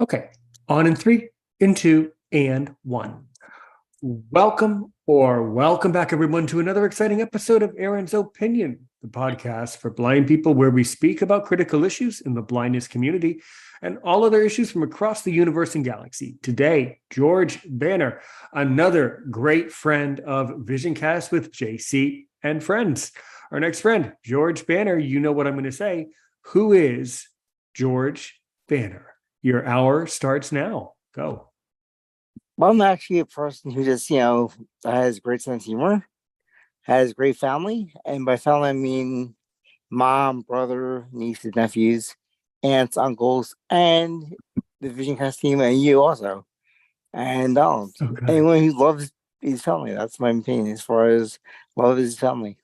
Okay, on in three, in two, and one. Welcome back, everyone, to another exciting episode of Aaron's Opinion, the podcast for blind people where we speak about critical issues in the blindness community and all other issues from across the universe and galaxy. Today, George Banner, another great friend of VisionCast with JC and friends. Our next friend, George Banner, you know what I'm going to say. Who is George Banner? Your hour starts now. Go. Well, I'm actually a person who just, has great sense of humor, has great family. And by family, I mean mom, brother, nieces, nephews, aunts, uncles, and the Vision Cast team, and you also. And Okay. anyone who loves his family, that's my opinion as far as love his family.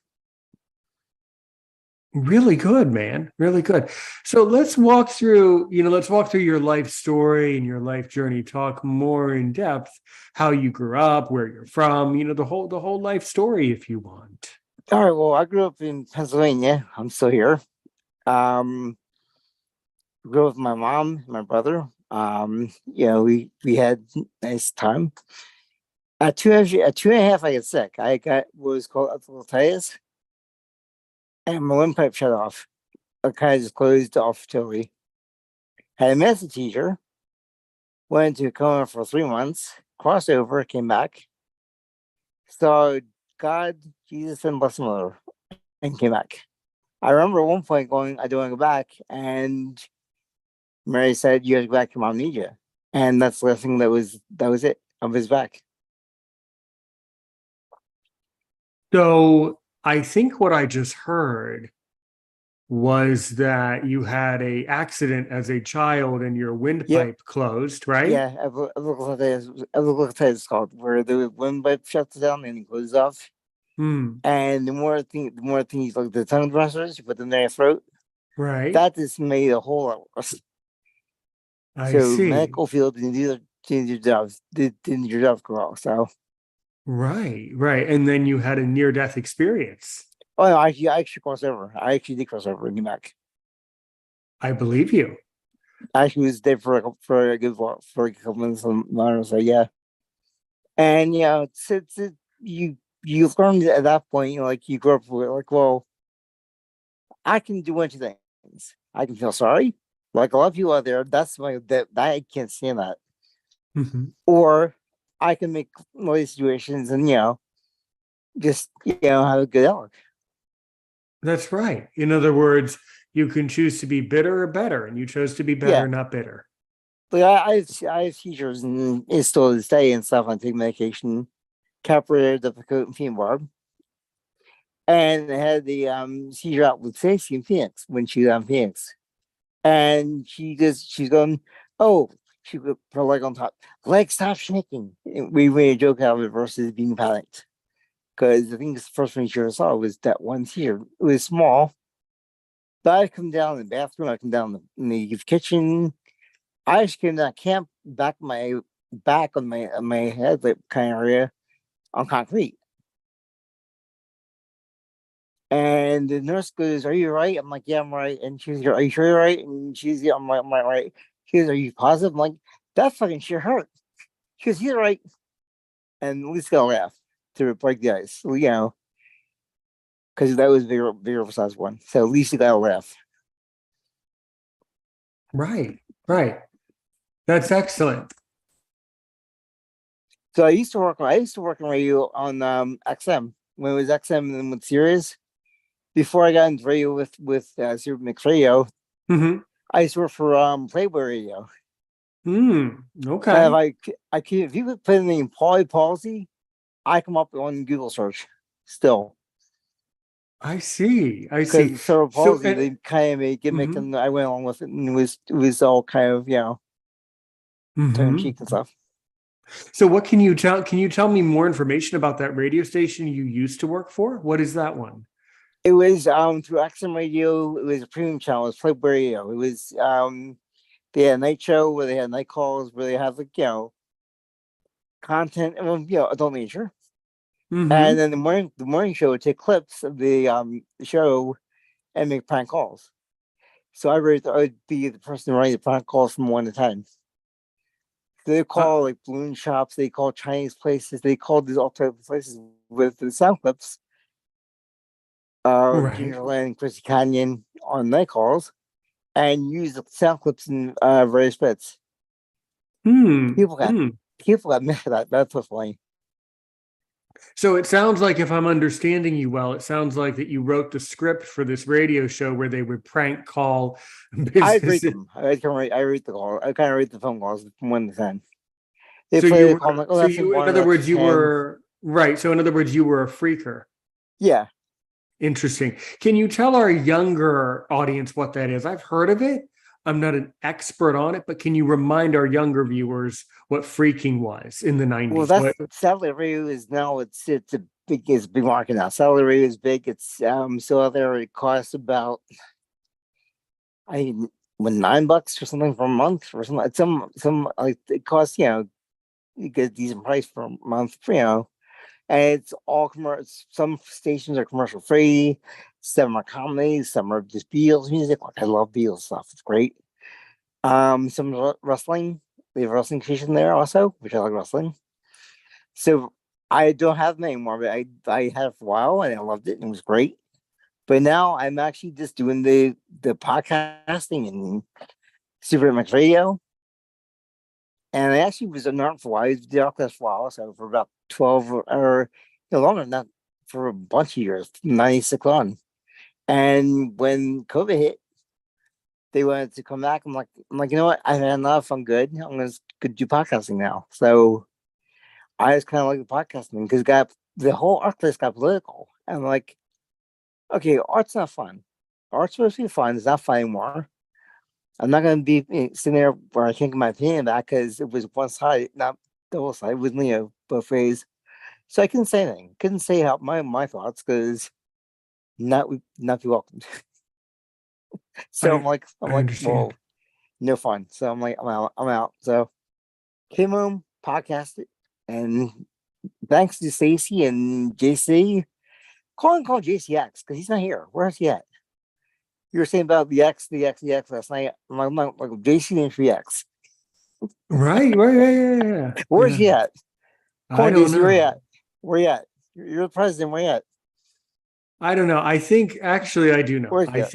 Really good, man. Really good. So let's walk through your life story and your life journey, talk more in depth, how you grew up, where you're from, the whole life story if you want. All right. Well, I grew up in Pennsylvania. I'm still here. Um, Grew up with my mom, my brother. We had a nice time. At two and a half, I got sick. I got what was called epilepsy, and my windpipe shut off. I kind of just closed off totally. Had a math teacher, went into a coma for 3 months, crossed over, came back, saw God, Jesus, and Blessed Mother, and came back. I remember at one point I don't want to go back, and Mary said, "You have to go back, your mom needs you." And that's the last thing that was it. I was back. So I think what I just heard was that you had a accident as a child and your Yep. windpipe closed, right? Yeah, epilepsy is called, where the windpipe shuts down and it closes off. Hmm. And the more things like the tongue thrusters you put them in their throat, Right. that just made a whole lot worse. I So see. medical field didn't your job well. So Right, right. And then you had a near-death experience. no, I actually crossed over. I actually did cross over and came back. I believe you. I actually was there for a good while, for a couple minutes. And I was like, yeah. And you learn at that point, like you grow up with like, well, I can do one of two things. I can feel sorry, like a lot of people out there. That I can't stand that. Mhm. Or I can make noise situations and just have a good outlook. That's right. In other words, you can choose to be bitter or better, and you chose to be better, Yeah, not bitter. like I have seizures and it's still to this day and stuff. I take medication, caprated the and barb, and I had the seizure out with Stacey in Phoenix when she was on Phoenix, and she's going, oh, she put her leg on top, leg stop shaking. And we made a joke out of it versus being panicked. Because I think the first one you saw was that one seizure. It was small, but I come down in the bathroom, I come down in the kitchen. I just came down camp back on my head like kind of area on concrete. And the nurse goes, "Are you right?" I'm like, "Yeah, I'm right." And she's like, "Are you sure you're right?" And she's, "Yeah, I'm right." She goes, "Are you positive?" I'm like, "That fucking sure hurt." She goes, "You're right." And at least got a laugh to break the ice. Well, because that was very size one. So at least you got a laugh. Right, right. That's excellent. So I used to work in radio on XM when it was XM and with Sirius. Before I got into radio with Super Mix Radio, Hmm. I used to work for Playboy Radio. And Okay. if you could put in the policy, I come up on Google search still. I see. I see. Because cerebral So, palsy, they kind of made a gimmick, mhm, and I went along with it, and it was all kind of tongue in cheek and mhm. stuff. So what can you tell? Can you tell me more information about that radio station you used to work for? What is that one? It was through XM Radio. It was a premium channel. It was Playboy Radio. It was they had a night show where they had night calls where they had like content and adult nature. And Hmm. then the morning show would take clips of the show and make prank calls. So I would be the person writing the prank calls from 1 to 10. They call like balloon shops, they call Chinese places, they call these all types of places with the sound clips of Right. Gingerland and Chrissy Canyon on night calls and use the sound clips in various bits. Hmm. People got Hmm. people got mad at that. That's what's funny. So it sounds like, if I'm understanding you well, it sounds like that you wrote the script for this radio show where they would prank call I rate businesses. them. I rate the call. I kind of rate the phone calls from 1 to 10. They So play you the call. I'm were, like, oh, so that's a you, in one. other That's a words, you 10. were right. So in other words, you were a freaker. Yeah. Interesting. Can you tell our younger audience what that is? I've heard of it. I'm not an expert on it, but can you remind our younger viewers what freaking was in the Well, 90s? that's What? satellite radio is now. It's a big market now. Satellite radio is big. It's so out there it costs about I $9 or something for a month or something. Some like it costs you get a decent price for a month, and it's all commercial. Some stations are commercial free, some are comedies, some are just Beatles music. Like I love Beatles stuff; it's great. Some wrestling. We have a wrestling station there also, which I like wrestling. So I don't have them anymore, but I had it for a while and I loved it and it was great. But now I'm actually just doing the podcasting and Super Max Radio. And I actually was an art for a while. I did art class for a while, so for about 12 or longer than that, for a bunch of years, 96 on. And when COVID hit, they wanted to come back. I'm like, you know what? I've had enough. I'm good. I'm gonna do podcasting now. So I just kind of like the podcasting because the whole art class got political. And I'm like, okay, art's not fun. Art's supposed to be fun. It's not fun anymore. I'm not gonna be sitting there where I can't get my opinion back because it was one side, not double side. It was both ways. So I couldn't say anything. Couldn't say how my thoughts because not be welcomed. So I I'm I like, well, understand. no fun. So I'm like, I'm out. I'm out. So came home, podcasted, and thanks to Stacey and JC, call JCX because he's not here. Where's he at? You were saying about the X last night. I'm like JC named for the X. Right, right, yeah. Where's Yeah. he at? Come I on, don't JC, where you know. at? Where you at? You're the president. Where you at? I don't know. I think actually I do know. Where's he at?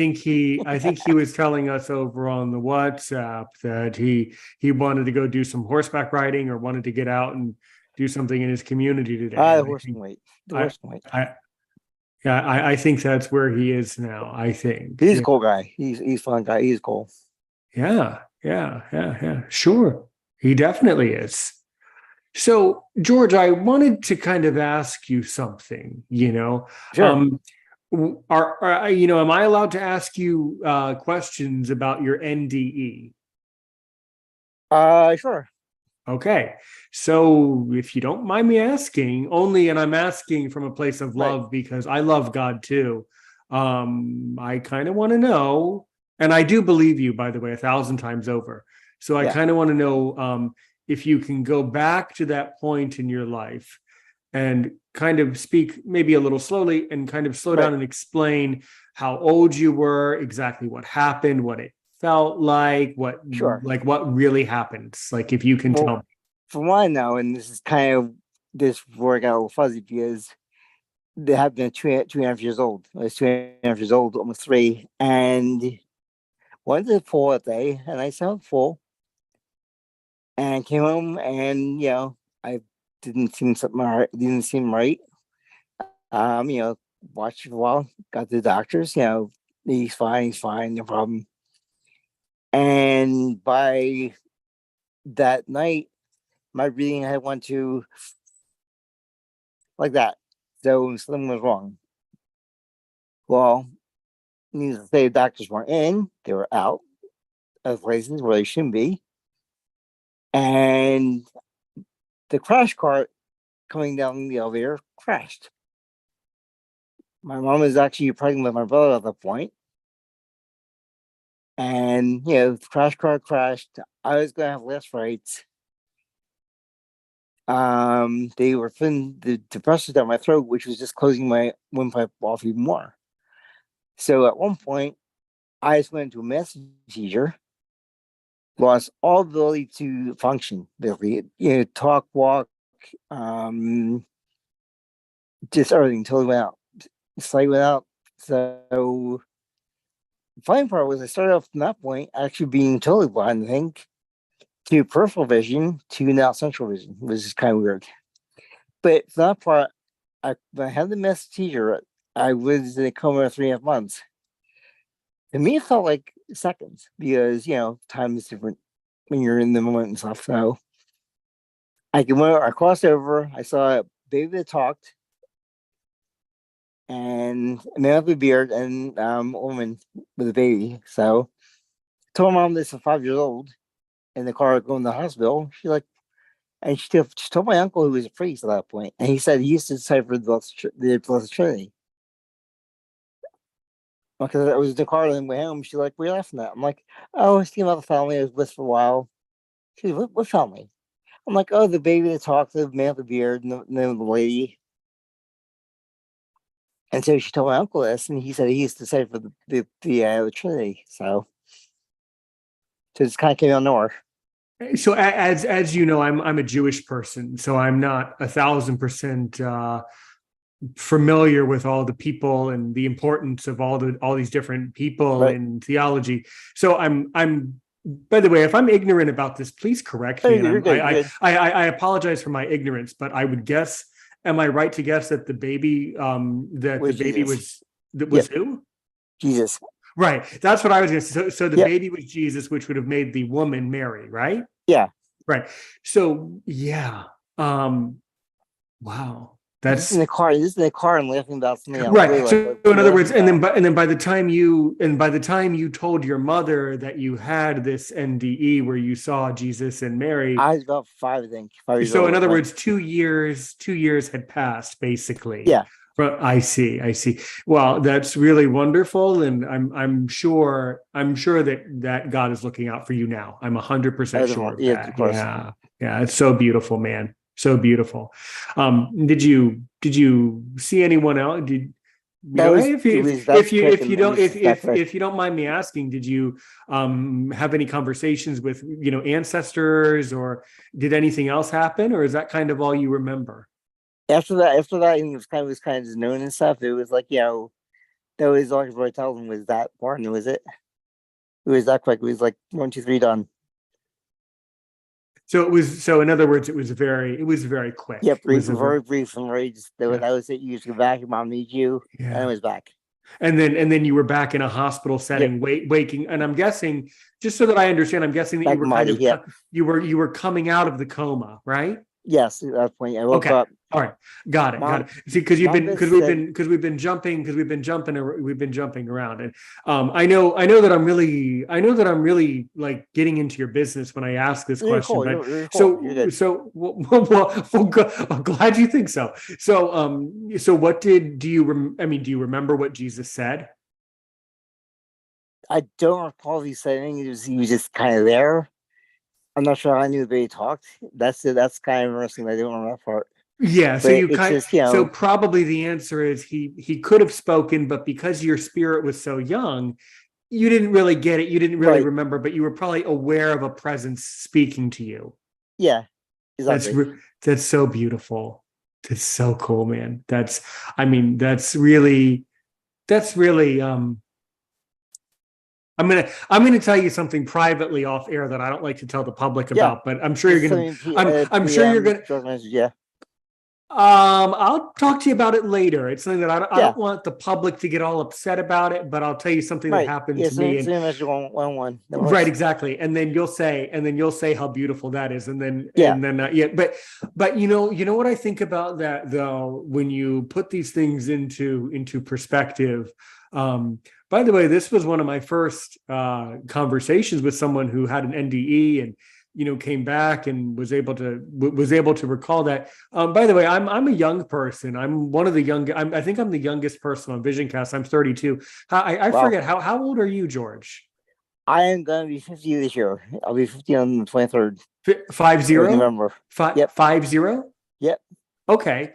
I think he was telling us over on the WhatsApp that he wanted to go do some horseback riding or wanted to get out and do something in his community today. The And I horse think can wait. The I horse can wait. I yeah, I think that's where he is now. I think. He's a Yeah. cool guy. He's a fun guy. He's cool. Yeah. Sure. He definitely is. So, George, I wanted to kind of ask you something, Sure. am I allowed to ask you questions about your NDE? Sure. Okay. So, if you don't mind me asking, only, and I'm asking from a place of Right. love because I love God too. I kind of want to know, and I do believe you, by the way, 1,000 times over. So I Yeah. kind of want to know if you can go back to that point in your life and kind of speak maybe a little slowly and kind of slow Right. down and explain how old you were, exactly what happened, what it felt Sure. like what really happened. Like if you can tell Well, me. from what I know, and this is kind of this where I got a little fuzzy because they have been 2.5 years old. I was 2.5 years old, almost 3, and went to the pool that day, and I saw the pool, and came home, and I didn't seem something right. Didn't seem right. Watched it for a while. Got to the doctors. He's fine. He's fine. No problem. And by that night, my reading had went to like that. So something was wrong. Well, needless to say, the doctors weren't in. They were out of places where they shouldn't be. And the crash cart coming down the elevator crashed. My mom was actually pregnant with my brother at that point. And, the crash cart crashed. I was going to have last rites. They were putting the depressors down my throat, which was just closing my windpipe off even more. So at one point, I just went into a massive seizure. lost all ability to function. Basically, talk, walk, um, just everything totally went out. Sight went out. So the funny part was I started off from that point actually being totally blind, I think, to peripheral vision to now central vision, which is kind of weird. But for that part, when I had the mess teacher, I was in a coma for 3.5 months. To me, it felt like seconds because, time is different when you're in the moment and stuff. So I crossed over, I saw a baby that talked, and a man with a beard, and a woman with a baby. So I told my mom this at 5 years old in the car going to the hospital. And she told my uncle, who was a priest at that point, and he said he used to decipher the Blessed Trinity. Because I was in the car on the way home. She's like, "What are you laughing at?" I'm like, "Oh, I was thinking about the family I was with for a while." She's like, "What family?" I'm like, "Oh, the baby that talked, the man with the beard, and the lady." And so she told my uncle this, and he said he used to decipher the Trinity. So just kind of came out of nowhere. So as you know, I'm a Jewish person, so I'm not 1,000% familiar with all the people and the importance of all these different people Right. in theology. So I'm by the way, if I'm ignorant about this, please correct me. You're good. I apologize for my ignorance, but I would guess, am I right to guess that the baby was Yep. who? Jesus. Right. That's what I was going to say. So the Yep. baby was Jesus, which would have made the woman Mary, right? Yeah. Right. So yeah. Wow. This is in the car and laughing about something else. Right. So in other words, and then by the time you told your mother that you had this NDE where you saw Jesus and Mary, I was about 5, I think. 5 years so old, in other words, 2 years had passed, basically. Yeah. I see. Well, that's really wonderful, and I'm sure that God is looking out for you now. I'm 100% sure of that. Of course. Yeah, it's so beautiful, man. So beautiful. Did you see anyone else? If you don't mind me asking, did you have any conversations with ancestors, or did anything else happen, or is that kind of all you remember? After that, it was kind of just known and stuff. It was like, that was all I could really tell them was that part, and it was it. It was that quick. It was like 1, 2, 3 done. So in other words, it was very quick. Yeah, very brief, and very just that was it. You just go back, your mom needs you, and it was back. And then you were back in a hospital setting, waking. And I'm guessing, just so that I understand, I'm guessing that you were coming out of the coma, right? Yes, at that point I woke up. All right, got it. See, because we've been jumping around, and I know that I'm really like getting into your business when I ask this question. You're cool. I'm glad you think so. So what do you remember what Jesus said? I don't recall these saying. He was just kind of there. I'm not sure how I knew the baby talked. That's kind of interesting. I don't remember that part. Yeah, so probably the answer is he could have spoken, but because your spirit was so young, you didn't really get it. You didn't really remember, but you were probably aware of a presence speaking to you. Yeah, exactly. That's so beautiful. That's so cool, man. That's really. I'm gonna tell you something privately off air that I don't like to tell the public about, but I'm sure you're gonna. I'm sure you're gonna. Yeah. I'll talk to you about it later. It's something that I don't want the public to get all upset about it, but I'll tell you something that happened to me. Right, exactly. And then you'll say how beautiful that is, But you know what I think about that though, when you put these things into perspective. By the way, this was one of my first conversations with someone who had an NDE and came back and was able to recall that. By the way, I'm a young person. I'm one of the young. I think I'm the youngest person on VisionCast. I'm 32. I forget how old are you, George? I am going to be 50 this year. I'll be 50 on the 23rd. 50 November. 50. Yep. Okay,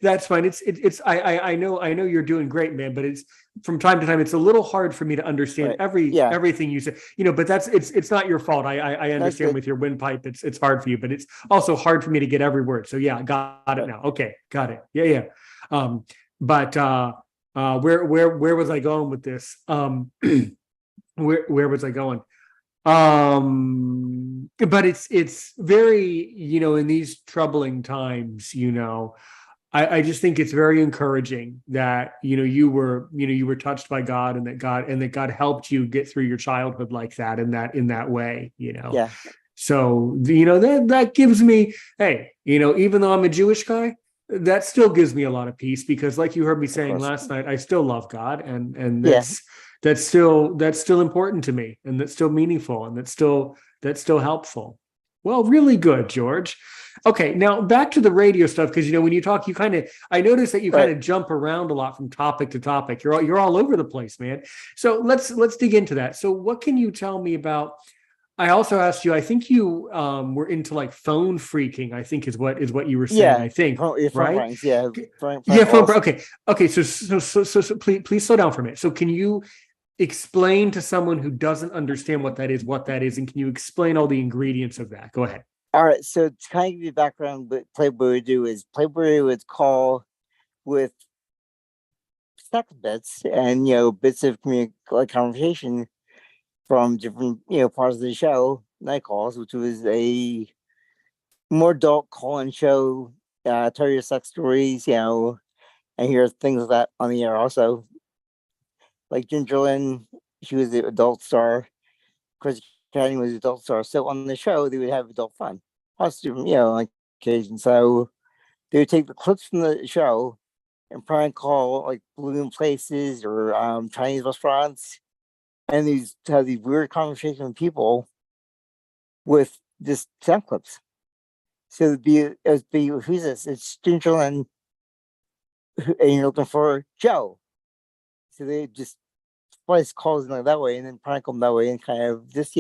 that's fine. It's I know you're doing great, man, but it's from time to time, it's a little hard for me to understand Right. Yeah. everything you say, but it's not your fault. I understand with your windpipe, it's hard for you, but it's also hard for me to get every word. So yeah, got it now. Okay, got it. Yeah. But where was I going with this? Where was I going? But it's very, in these troubling times, I just think it's very encouraging that you were touched by God, and that God helped you get through your childhood like that, in that way. Yeah. So that gives me, hey, even though I'm a Jewish guy, that still gives me a lot of peace, because like you heard me saying last night, I still love God, and that's still important to me, and that's still meaningful, and that's still helpful. Well, really good, George. Okay, now back to the radio stuff, because when you talk, I notice that you kind of jump around a lot from topic to topic. You're all over the place, man. So let's dig into that. So what can you tell me about? I also asked you, I think you were into like phone freaking, I think is what you were saying. Yeah, I think, phone right? rings, yeah. Phone. Okay. So please slow down for a minute. So can you explain to someone who doesn't understand what that is, and can you explain all the ingredients of that? Go ahead. All right. So to kind of give you background, what Playboy would do is Playboy would call with sex bits and bits of conversation from different parts of the show, night calls, which was a more adult call-in show. Tell your sex stories, and hear things like that on the air. Also, like Ginger Lynn, she was the adult star. Chris Canning was the adult star. So on the show, they would have adult fun, costume, on occasion. So they would take the clips from the show and prank call like balloon places or Chinese restaurants, and have these weird conversations with people with just sound clips. So it would be who's this? It's Ginger Lynn, and you're looking for Joe. So they just place calls like that way, and then prank them that way, and kind of just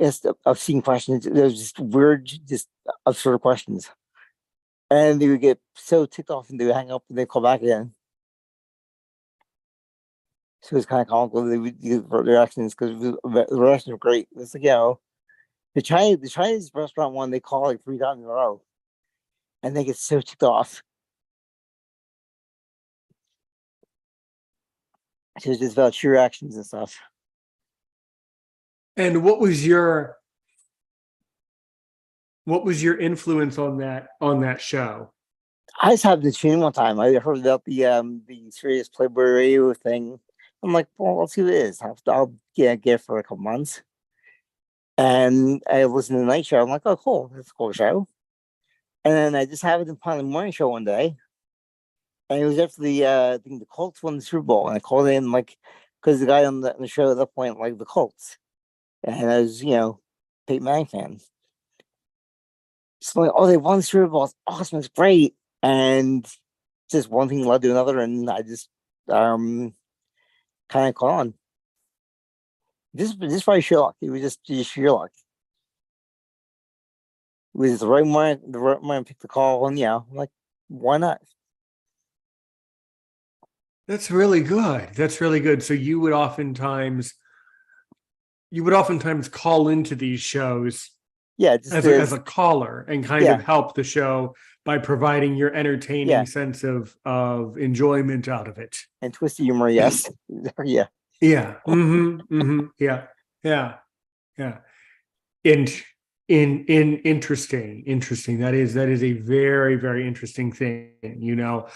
ask obscene questions. There's just weird, just absurd questions, and they would get so ticked off, and they would hang up, and they call back again. So it's kind of comical. They would do their reactions, because the reactions were great. It's like the Chinese restaurant one, they call like 3 times in a row, and they get so ticked off. So it's just about your reactions and stuff. And what was your influence on that show? I just happened to tune in one time. I heard about the serious Playboy radio thing. I'm like, well, let's see what it is. I'll get it for a couple months. And I listened to the night show. I'm like, oh, cool. That's a cool show. And then I just happened to find the morning show one day. And it was after I think the Colts won the Super Bowl. And I called in, because the guy on the show at that point liked the Colts. And I was, Peyton Manning fan. So like, oh, they won the Super Bowl. It's awesome. It's great. And just one thing led to another. And I just kind of caught on. This probably sheer luck. It was just sheer luck. It was the right moment, picked the call, and I'm like, why not? That's really good. So you would oftentimes call into these shows, just as a caller, and kind of help the show by providing your entertaining sense of enjoyment out of it. And twisty humor, yes. Yeah. Yeah. Mm-hmm. Yeah. Interesting. That is a very, very interesting thing.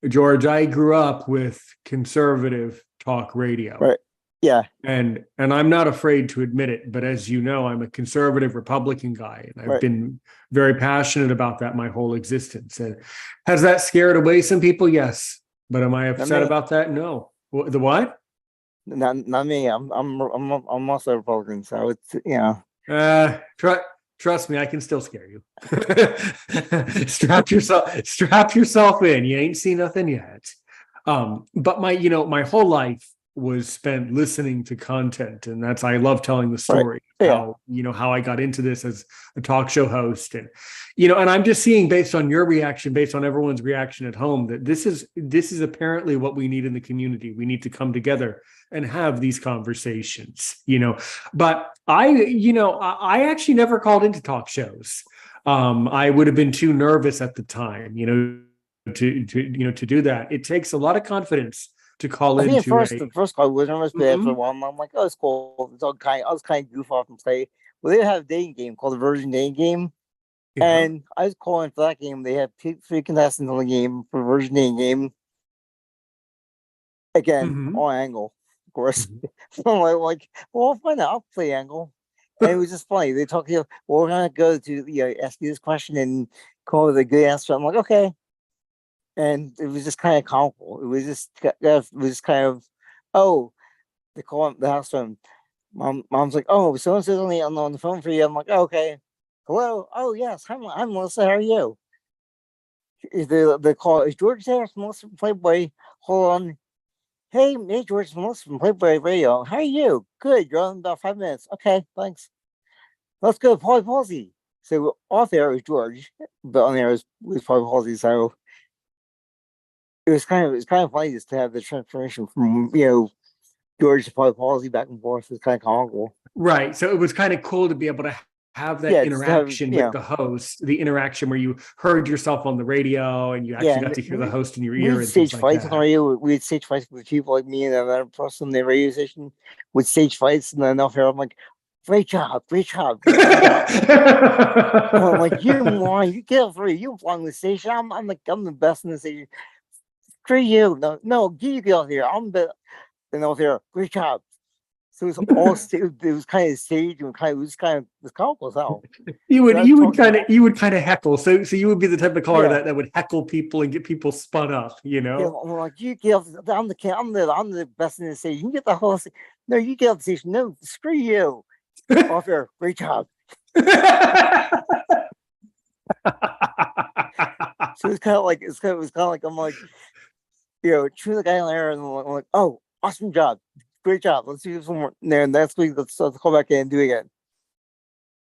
George, I grew up with conservative talk radio. Right. Yeah. And I'm not afraid to admit it, but as you know, I'm a conservative Republican guy, and I've been very passionate about that my whole existence. And has that scared away some people? Yes. But am I upset about that? No. The what? Not me. I'm also a Republican, so it's Trust me, I can still scare you. Strap yourself in. You ain't seen nothing yet. But my whole life, was spent listening to content. And I love telling the story Right. how, how I got into this as a talk show host. And, and I'm just seeing based on your reaction, based on everyone's reaction at home, that this is apparently what we need in the community. We need to come together and have these conversations, but I actually never called into talk shows. I would have been too nervous at the time, to do that. It takes a lot of confidence to call into the first call was nervous, but after a while, I'm like, oh, it's cool. It's all I was kind of goof off and play. Well, they have a dating game called the Virgin Dating Game, and I was calling for that game. They have 3 contestants on the game for Virgin Dating Game. Again, on Angle, of course. I'm like, well, fine, I'll play Angle. And it was just funny. They talk to you, well, we're gonna go to ask you this question and come up with a good answer. I'm like, okay. And it was just kind of comical. It was just kind of, oh, they call him the house phone. Mom's like, oh, someone says on the phone for you. I'm like, oh, okay. Hello. Oh, yes. I'm Melissa. How are you? They call, is George there? It's Melissa from Playboy. Hold on. Hey, George, it's Melissa from Playboy Radio. How are you? Good. You're on in about 5 minutes. Okay, thanks. Let's go to Polly Palsy. So off there was George, but on there was Polly Palsy. So it was kind of funny just to have the transformation from George to Polly Palsy back and forth. It was kind of comical. Right. So it was kind of cool to be able to have that interaction with the host, the interaction where you heard yourself on the radio and you actually got to hear the host in your ear. We'd stage fights on the radio. We'd stage fights with people like me and another person on the radio station would stage fights, and then off here I'm like, great job. I'm like, you moron, you get off here, you belong in the station. I'm the best in the station. Screw you. No, you get off here. I'm the and off here. Great job. So it was all it was kind of staged and it was comical as hell. You would kind of heckle. So you would be the type of caller that would heckle people and get people spun up, Yeah, I'm like, you get off, I'm the best in the station. You get the whole no, you get off the station. No, screw you. Off here. Great job. So it's kind of like I'm like, chew the guy in there, and I'm like, oh, awesome job, great job. Let's do some more there, and next week let's call back in and do it again.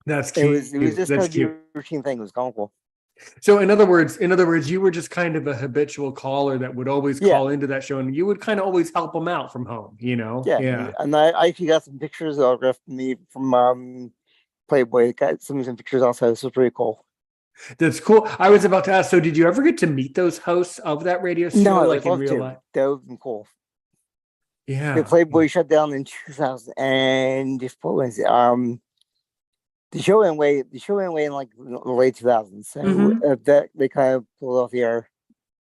That's cute. It was just kind of a routine thing. It was comical. So in other words, you were just kind of a habitual caller that would always call into that show, and you would kind of always help them out from home, Yeah. And I actually got some pictures autographed from me from Playboy. Got some pictures also. This was pretty cool. That's cool. I was about to ask. So, did you ever get to meet those hosts of that radio show? No, like in real life? That would have been cool. Yeah. The Playboy shut down in 2000, and what was it? The show went away in like the late 2000s. So that they kind of pulled off the air.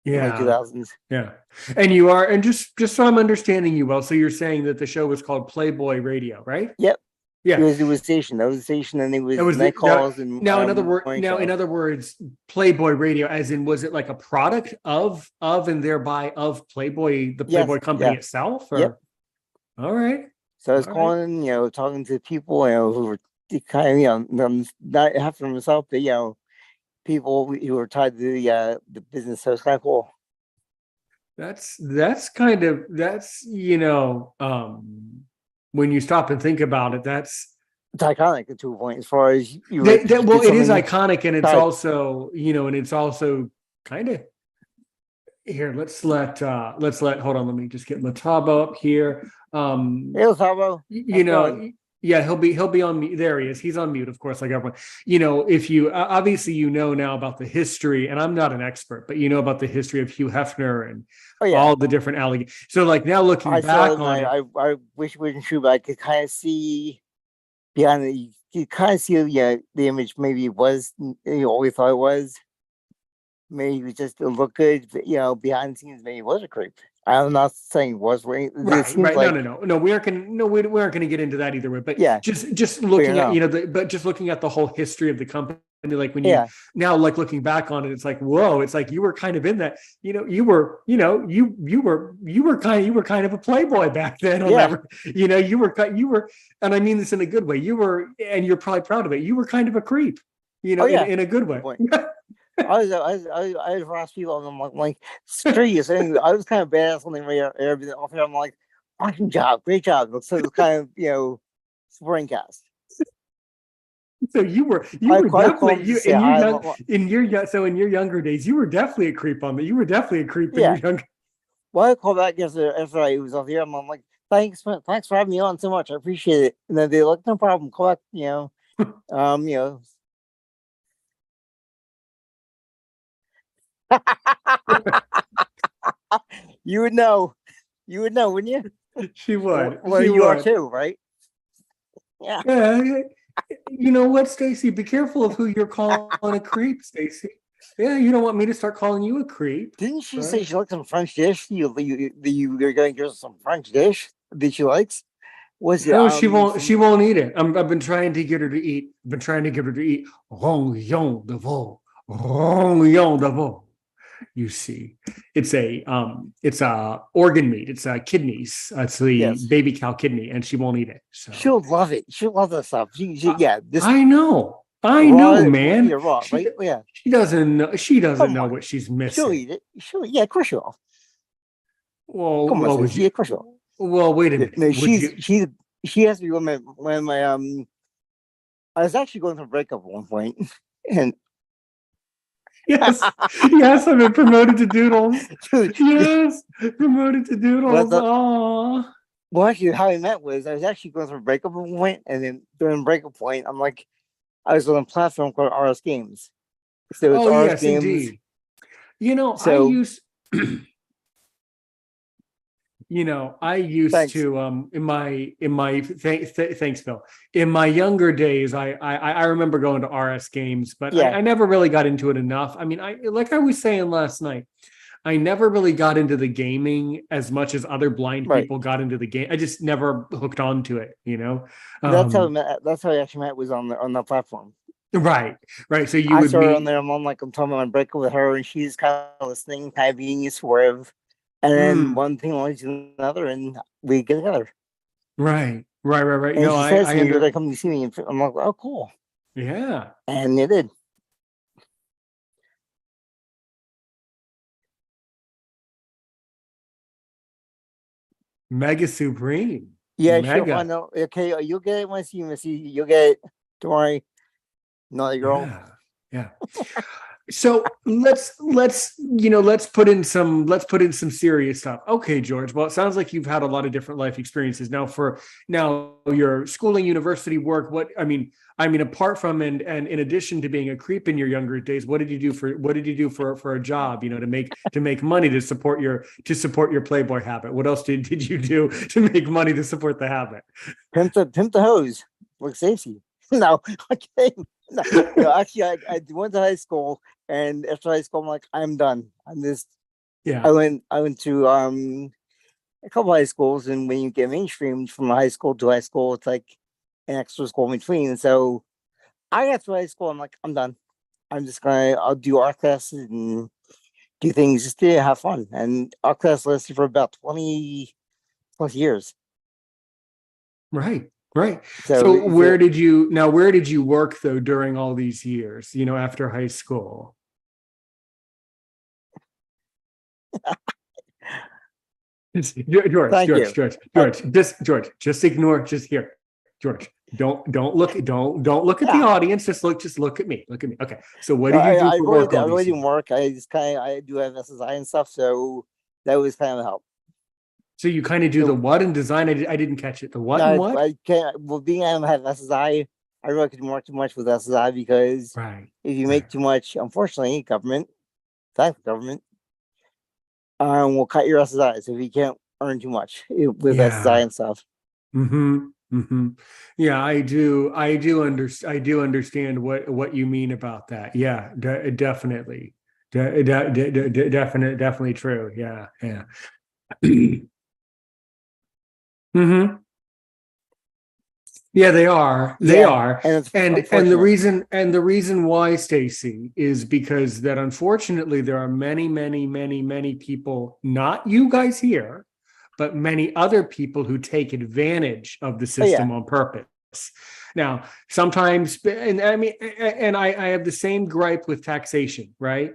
Yeah. In the late 2000s. Yeah. And just so I'm understanding you well, so you're saying that the show was called Playboy Radio, right? Yep. Yeah. It was a station. That was a station, and it was night calls and in other words, Playboy Radio, as in, was it like a product of and thereby of Playboy, the Playboy company itself? Or? Yep. All right. So I was calling, talking to people, who were kind of, not half of myself, but people who were tied to the business. So it's kind of cool. That's when you stop and think about it, it's iconic to a point. As far as it is iconic, and it's also and it's also kind of here. Let's let hold on. Let me just get Latabo up here. Hey, Latabo. Yeah, he'll be on mute. There he is. He's on mute, of course, like everyone. If you obviously now about the history, and I'm not an expert, but about the history of Hugh Hefner and all the different allegations. So, like, now looking back on it, I wish it wasn't true, but I could kind of see behind it. You kind of see the image. Maybe it was we thought it was. Maybe it was just to look good, but behind the scenes, maybe it was a creep. I'm not saying it was right. Right. No. We aren't going to get into that either way. But just looking at just looking at the whole history of the company, like when you now like looking back on it, it's like, whoa, it's like you were kind of in that. You were kind of a playboy back then. You were, and I mean this in a good way. You were, and you're probably proud of it. You were kind of a creep, in a good way. I was ask people, and I'm like, screw you. So I was kind of badass on the air, but off here, I'm like, Awesome job. Great job. So it's kind of, supporting cast. So you were I call definitely him to say hi. in your younger days, you were definitely a creep on that. You were definitely a creep in Yeah. your younger. Well, I called back after I was off the air. I'm like, thanks for having me on so much. I appreciate it. And then they're like, no problem. Call back, you would know. You would know, wouldn't you? She would. Well, She you are would. too, right? Yeah. Yeah. You know what, Stacey? Be careful of who you're calling a creep, Stacey. Yeah, you don't want me to start calling you a creep. Didn't she say Right? she likes some French dish? You're going to give her some French dish that she likes? Was it No, she won't. She won't eat it. I've been trying to get her to eat. I've been trying to get her to eat rognon de veau. Rognon de veau. You see, it's a organ meat. It's kidneys. It's the yes. baby cow kidney, and she won't eat it. So She'll love it. She'll love that stuff. This I know, raw, man. yeah, raw, right? Yeah. She doesn't know. She doesn't Come know on. what she's She'll missing. eat it. Of course she will. Well, Come on, well, would Stacey. you? Of course she will. Well, wait a minute. No, Would you? she has to be when my I was actually going through a breakup at one point, and Yes, yes, I've been promoted to Doodles. Yes, promoted to Doodles. Oh, well, actually, how I met was I was actually going through a breakup at one point, and then during the breakup point, I'm like, I was on a platform called RS Games. So it's oh, RS yes, Games. indeed. You know, I So used. I used thanks. to thanks, Phil. In my younger days, I remember going to RS games, but Yeah, I never really got into it enough. I mean, I like I was saying last night, I never really got into the gaming as much as other blind right. people got into the game. I just never hooked on to it. That's how I met. That's how I actually met was on the platform. Right, right. So you I would saw her on meet. there. I'm talking about my breakup with her, and she's kind of listening, kind of being supportive. And then one thing leads to another, and we get together. Right. And No, she says to I me, "You're under. gonna come to see me." And I'm like, "Oh, cool." Yeah. And it did. Mega Supreme. Yeah, she'll Mega. find out. Okay, you'll get it when I see you, Missy. You'll get it. Don't worry, naughty girl. Yeah. So let's put in some serious stuff. Okay, George. Well, it sounds like you've had a lot of different life experiences. Now your schooling, university work. Apart from and in addition to being a creep in your younger days, what did you do for a job? To make money to support your Playboy habit. What else did you do to make money to support the habit? Pimp the hose. Like Stacey. No, okay. No, actually, I went to high school, and after high school, I'm like, I'm done. I'm just. Yeah. I went to a couple high schools, and when you get mainstreamed from high school to high school, it's like an extra school in between. And so I got through high school. I'm like, I'm done. I'll do art classes and do things just to have fun. And art class lasted for about 20 plus years. Right. Right. So So where did you work though during all these years, after high school? thank you. George, just ignore, just here. George, don't look at the audience. Just look at me. Look at me. Okay. So what did you do for work? I really didn't work. I do have SSI and stuff, so that was kind of help. So you kind of do the what in design? I didn't catch it. The what and what? I can't. Well, being I have SSI, I really couldn't work too much with SSI because if you make too much, unfortunately, government will cut your SSI. So if you can't earn too much with SSI and stuff. Yeah, I do understand what you mean about that. Yeah, definitely. Definitely true. Yeah. Yeah, they are. They are. And the reason why, Stacey, is because that unfortunately there are many people, not you guys here, but many other people who take advantage of the system on purpose. Now, sometimes, and I have the same gripe with taxation, right?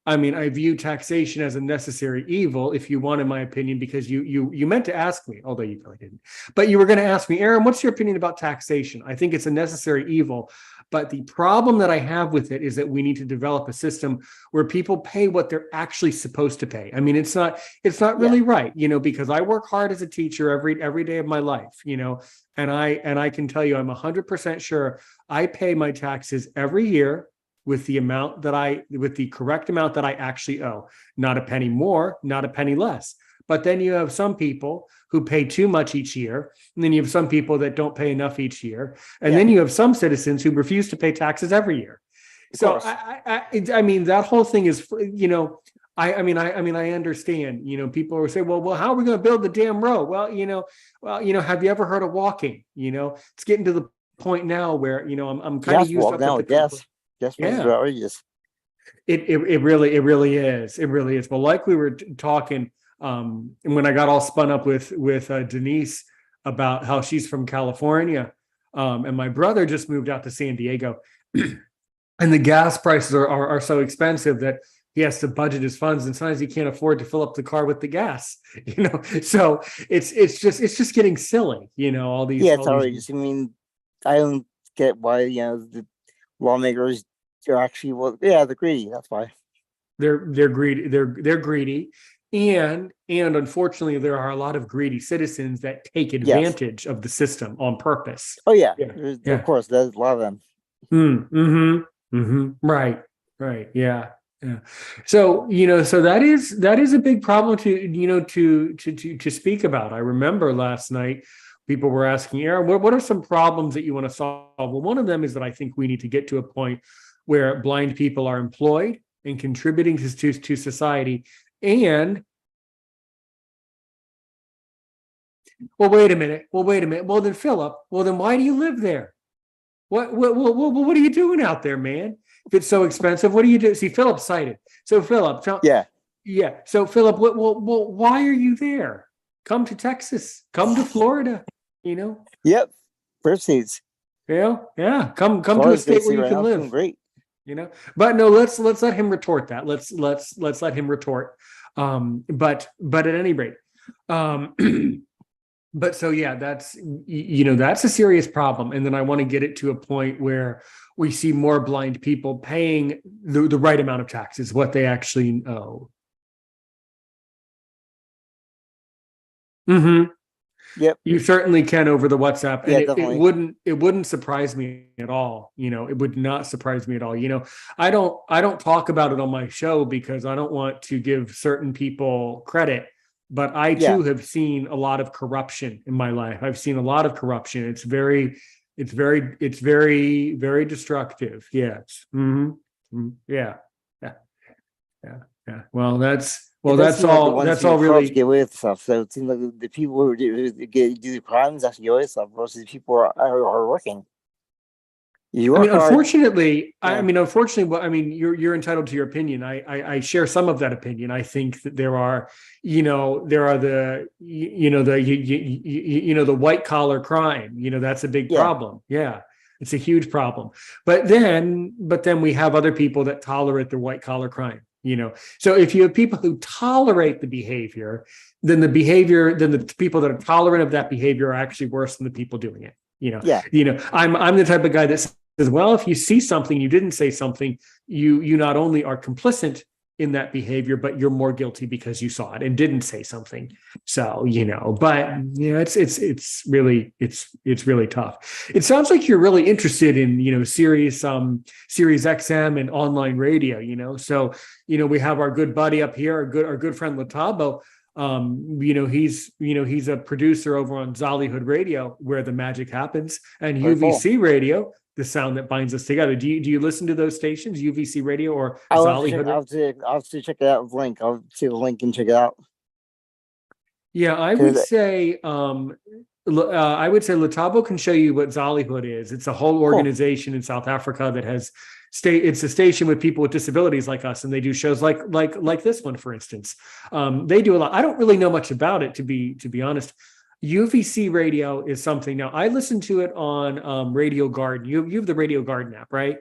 I view taxation as a necessary evil, if you want, in my opinion, because you meant to ask me, although you probably didn't, but you were going to ask me, Aaron, what's your opinion about taxation? I think it's a necessary evil, but the problem that I have with it is that we need to develop a system where people pay what they're actually supposed to pay. I mean, it's not really right, because I work hard as a teacher every day of my life, and I can tell you, I'm 100% sure I pay my taxes every year with the correct amount that I actually owe, not a penny more, not a penny less. But then you have some people who pay too much each year, and then you have some people that don't pay enough each year, and then you have some citizens who refuse to pay taxes every year. So I mean, that whole thing is, I understand, people will say, well, how are we going to build the damn road? Well, have you ever heard of walking? It's getting to the point now where, I'm kind of used up now, with yes. Yeah. It really is. It really is. Well, like we were talking, when I got all spun up with Denise about how she's from California, and my brother just moved out to San Diego, and the gas prices are so expensive that he has to budget his funds, and sometimes he can't afford to fill up the car with the gas. So it's just getting silly. All these. Yeah, it's outrageous. I mean, I don't get why the lawmakers are actually they're greedy. That's why they're greedy. They're greedy, and unfortunately, there are a lot of greedy citizens that take advantage of the system on purpose. Oh yeah. Of course, there's a lot of them. Right. Yeah. So so that is a big problem to speak about. I remember last night, people were asking, Aaron, what are some problems that you want to solve? Well, one of them is that I think we need to get to a point where blind people are employed and contributing to society. And, well, wait a minute. Well, then, Philip, why do you live there? What are you doing out there, man? If it's so expensive, what do you do? See, Philip's sighted. So, Philip, yeah. So, Philip, why are you there? Come to Texas. Come to Florida. Yep. First needs. Yeah. Come to a state where you can live. Great. But no, let's let him retort that. Let's let him retort. But at any rate, but so yeah, that's a serious problem. And then I want to get it to a point where we see more blind people paying the right amount of taxes, what they actually owe. Yep. You certainly can over the WhatsApp. And definitely. it wouldn't surprise me at all. It would not surprise me at all. I don't talk about it on my show because I don't want to give certain people credit, but I too have seen a lot of corruption in my life. I've seen a lot of corruption. It's very, very destructive. Yes. Yeah. Well, that's all really get away with stuff. So it seems like the people who do the crimes actually get away with stuff versus people who are working. Unfortunately, you're entitled to your opinion. I share some of that opinion. I think that there are the white collar crime. That's a big problem. Yeah. It's a huge problem. But then we have other people that tolerate the white collar crime. So if you have people who tolerate the behavior, then the people that are tolerant of that behavior are actually worse than the people doing it. I'm the type of guy that says, well, if you see something, you didn't say something, you not only are complicit in that behavior, but you're more guilty because you saw it and didn't say something. So, but it's really tough. It sounds like you're really interested in, Sirius XM and online radio, so, we have our good buddy up here, our good friend Latabo. He's a producer over on Zollyhood Radio where the magic happens, and UVC Radio, the sound that binds us together. Do you listen to those stations, UVC Radio or Zollyhood? I'll have to check it out with link. I'll see the link and check it out. Yeah, I would say Latabo can show you what Zollyhood is. It's a whole organization in South Africa that has it's a station with people with disabilities like us, and they do shows like this one, for instance. They do a lot. I don't really know much about it, to be honest. UVC Radio is something. Now, I listen to it on Radio Garden. You have the Radio Garden app, right?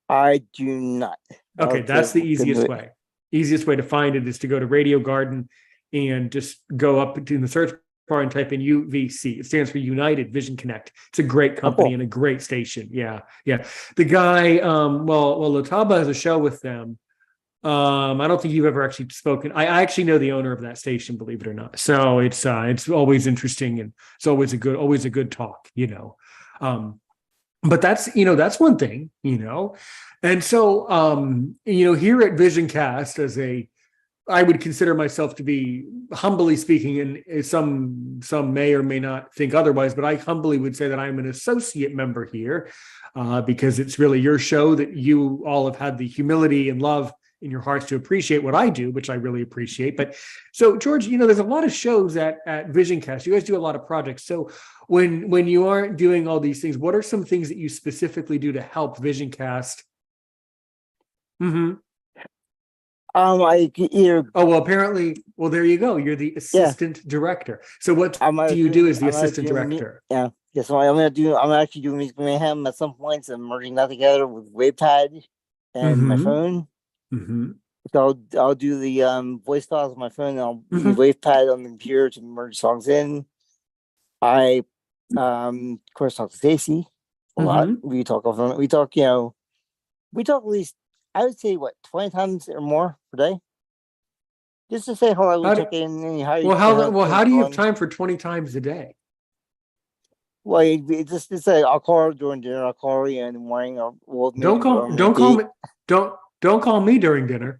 I do not. Okay, that's the easiest way. easiest way to find it is to go to Radio Garden and just go up in the search bar and type in UVC. It stands for United Vision Connect. It's a great company and a great station. Yeah. The guy, Lataba has a show with them. I don't think you've ever actually spoken. I actually know the owner of that station, believe it or not. So it's always interesting, and it's always a good talk, but that's one thing, and so here at VisionCast, I would consider myself to be, humbly speaking, and some may or may not think otherwise, but I humbly would say that I'm an associate member here, because it's really your show, that you all have had the humility and love in your hearts to appreciate what I do, which I really appreciate. But so, George, there's a lot of shows at VisionCast. You guys do a lot of projects. So when you aren't doing all these things, what are some things that you specifically do to help VisionCast? Mm-hmm. Apparently, there you go. You're the assistant director. So what do you do as the assistant director? So I'm actually doing Music Mayhem at some points. I'm merging that together with WavePad and my phone. Mm-hmm. So I'll do the voice files on my phone, and I'll use WavePad on the computer to merge songs in. I of course talk to Stacey a lot. We talk over. We talk at least, I would say, 20 times or more per day, just to say hello. We check in. How do you have time for 20 times a day? Well, it's just to say, I'll call her during dinner. I'll call her in the morning. Don't call me during dinner.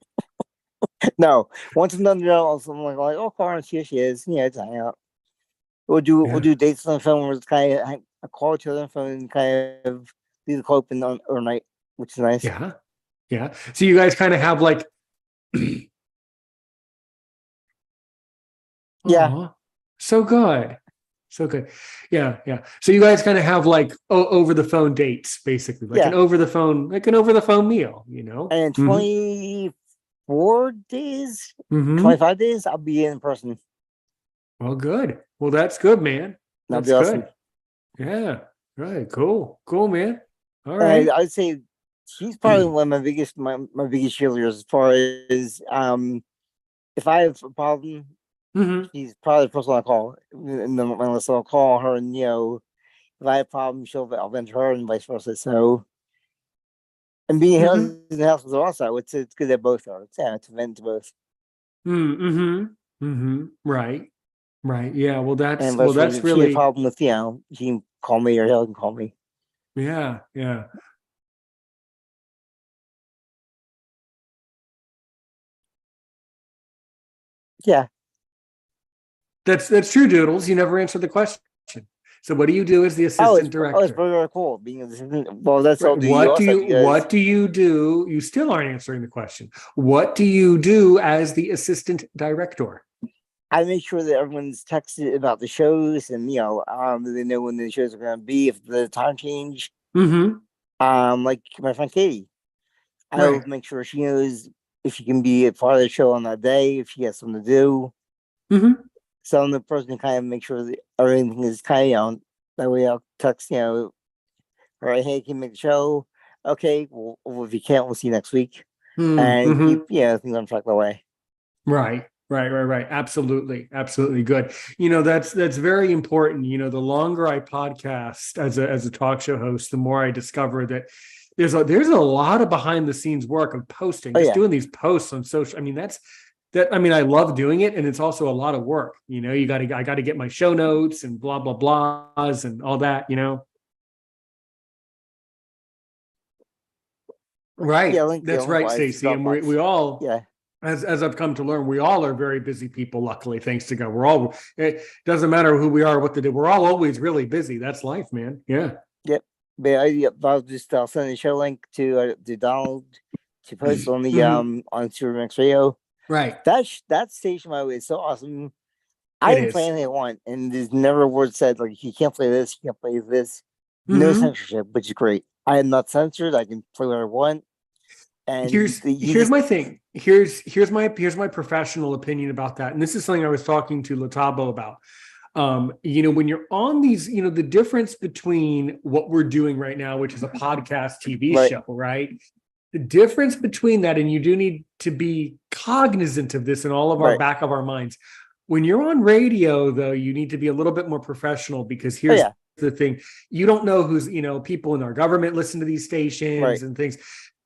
No, once I'm done dinner, I'm like, oh, call her and see if she is. It's hang out. We'll do dates on the phone where it's kind of I call each other on the phone and kind of leave the call open overnight, which is nice. Yeah. So you guys kind of have like, yeah. So good. Yeah. So you guys kind of have like over the phone dates, basically, like an over the phone meal, And 24 days, 25 days, I'll be in person. Well, good. Well, that's good, man. That's awesome. Good. Yeah. Right. Cool, man. All right. I'd say she's probably one of my biggest cheerleaders, as far as if I have a problem, she's probably the person I call. And then I'll call her, and if I have a problem, I'll vent to her, and vice versa. So, and being in the house with her also, it's good that both are. It's vent to both. Right. Yeah. Well, that's if really. She has a problem with she can call me, or he can call me. Yeah. Yeah. That's true, Doodles. You never answered the question. So what do you do as the assistant director? It's very cool being an assistant. Well, that's all. What do you do? You still aren't answering the question. What do you do as the assistant director? I make sure that everyone's texted about the shows, and they know when the shows are going to be, if the time change. Like my friend Katie, I'll make sure she knows if she can be a part of the show on that day, if she has something to do. So I'm the person to kind of make sure that everything is kind of, that way I'll text, all right, hey, can you make the show? Okay, well, if you can't, we'll see you next week. And keep, things on track that way. Right. Absolutely good. That's very important. The longer I podcast as a talk show host, the more I discover that there's a lot of behind the scenes work of posting, doing these posts on social. I love doing it, and it's also a lot of work. I got to get my show notes and blah blah blahs and all that. Right. That's right, Stacey. And we all, as I've come to learn, we all are very busy people. Luckily, thanks to God, it doesn't matter who we are, what to do. We're all always really busy. That's life, man. Yeah. Yep. But I'll send the show link to Donald to post on the on Super Mix Radio. Right. That station, by the way, is so awesome. I can play anything I want, and there's never a word said like you can't play this, you can't play this. No censorship, which is great. I am not censored. I can play what I want. And here's my thing. Here's my professional opinion about that. And this is something I was talking to Latabo about. When you're on these, the difference between what we're doing right now, which is a podcast TV show, right? The difference between that, and you do need to be cognizant of this in all of our back of our minds. When you're on radio, though, you need to be a little bit more professional, because here's the thing. You don't know who's, people in our government listen to these stations and things.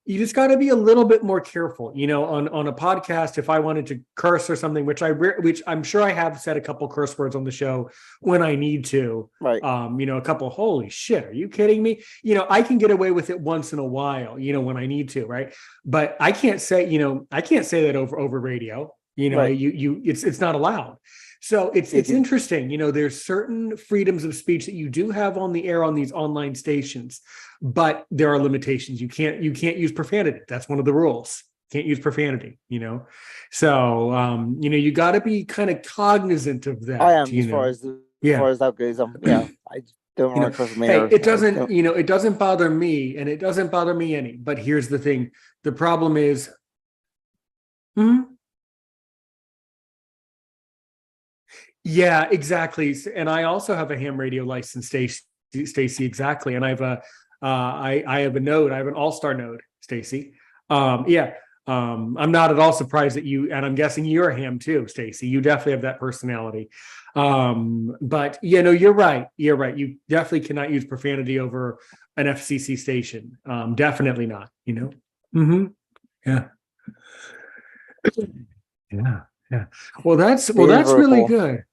You just got to be a little bit more careful, on a podcast. If I wanted to curse or something, which I'm sure I have said a couple curse words on the show when I need to, a couple, holy shit, are you kidding me? I can get away with it once in a while, when I need to, right? But I can't say that over radio, it's not allowed. So it's interesting, there's certain freedoms of speech that you do have on the air on these online stations, but there are limitations. You can't use profanity. That's one of the rules. Can't use profanity, So you got to be kind of cognizant of that. I am, as far as that goes. I don't want to curse my hey, it doesn't, it doesn't bother me, and it doesn't bother me any. But here's the thing: the problem is, yeah, exactly. And I also have a ham radio license, Stacey, exactly. And I have I have a node. I have an all-star node, Stacey. I'm not at all surprised that you, and I'm guessing you're a ham too, Stacey. You definitely have that personality. But you're right. You're right. You definitely cannot use profanity over an FCC station. Definitely not. Yeah. Yeah. Yeah. Well, that's really good.